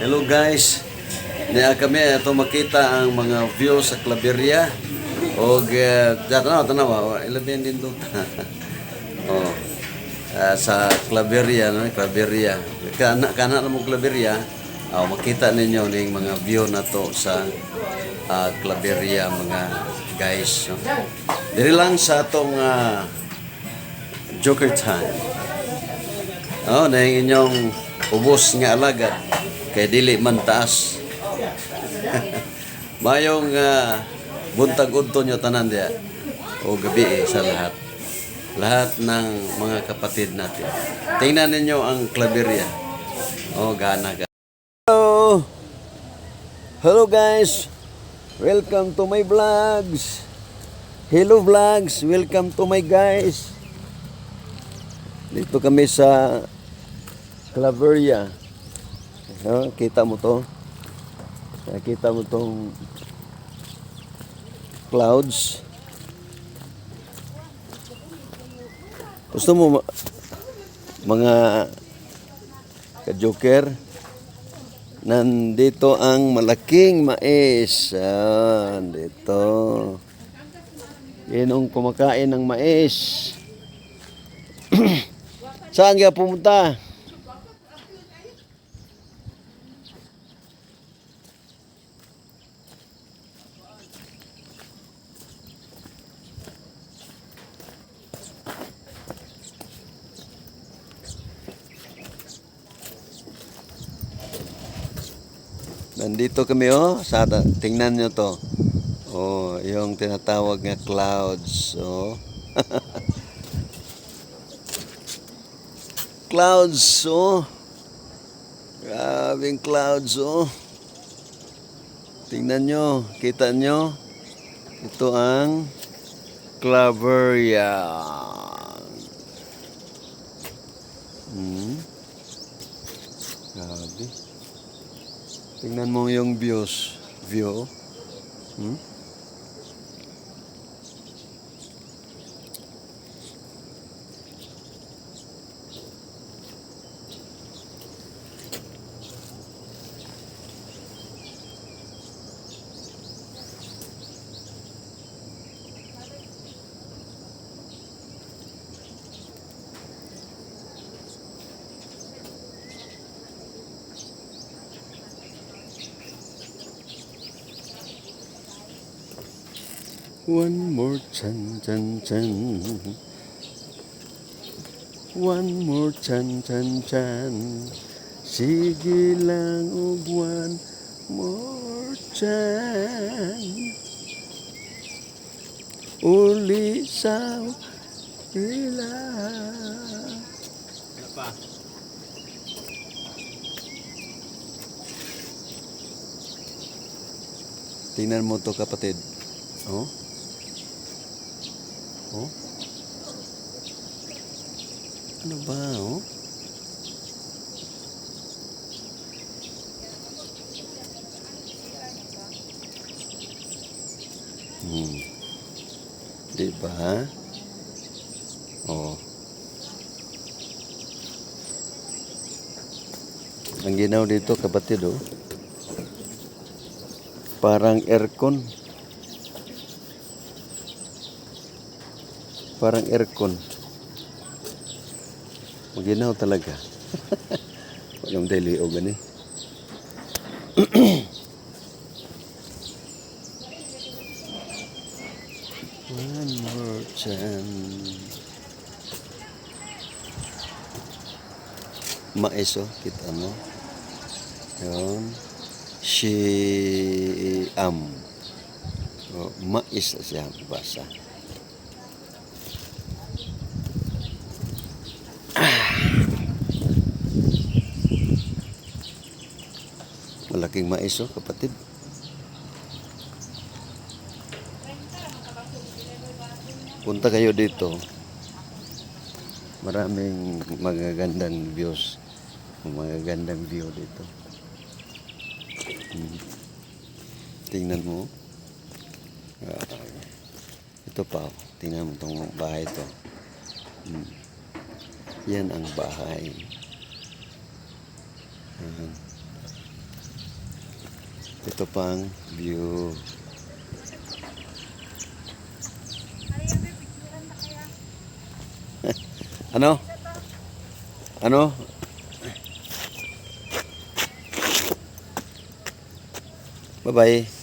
Hello guys. Niya kami ato makita ang mga view sa Claveria. Og tanaw ilabi din do. Oh. Sa Claveria no, Claveria. Kana mo Claveria. Makita ninyo ning mga view na to sa Claveria mga guys. No? Diri lang sa atong Joker time. Na inyong ubos nga alagad kay dili man taas. Mayong buntag udto nyo tanan diya o gabi sa lahat. Lahat ng mga kapatid natin. Tingnan ninyo ang Claveria. Gana. Hello. Hello guys. Welcome to my vlogs. Hello vlogs. Welcome to my guys. Dito kami sa Claveria. Kita mo to. Kita mo tong clouds. Gusto mo mga ka-joker? Nandito ang malaking mais. Dito. Yan ang kumakain ng mais. Saan kaya pumunta? Nandito kami tingnan nyo to. Yung tinatawag nga clouds. Clouds, Grabing clouds, Tingnan nyo, kita nyo. Ito ang Claveria. Grabe. Tingnan mo yung view. One more chan chan chan. One more chan chan chan. Sige lang og one more chan. Uli sa ila. Apa? Tingnan mo to kapatid. Ano ba, Diba? Ang ginaw dito, kapatid, parang aircon. Parang aircon. Maginaw talaga. Walang daily o gani. One more chance. Mais kita mo. Yun. Siam. Mais siya basa. Malaking mais kapatid. Punta kayo dito. Maraming magagandang views. Magagandang view dito. Tingnan mo. Ito pa. Tingnan mo itong bahay ito. Yan ang bahay. Ito pang view. Ano? Ano? Bye-bye.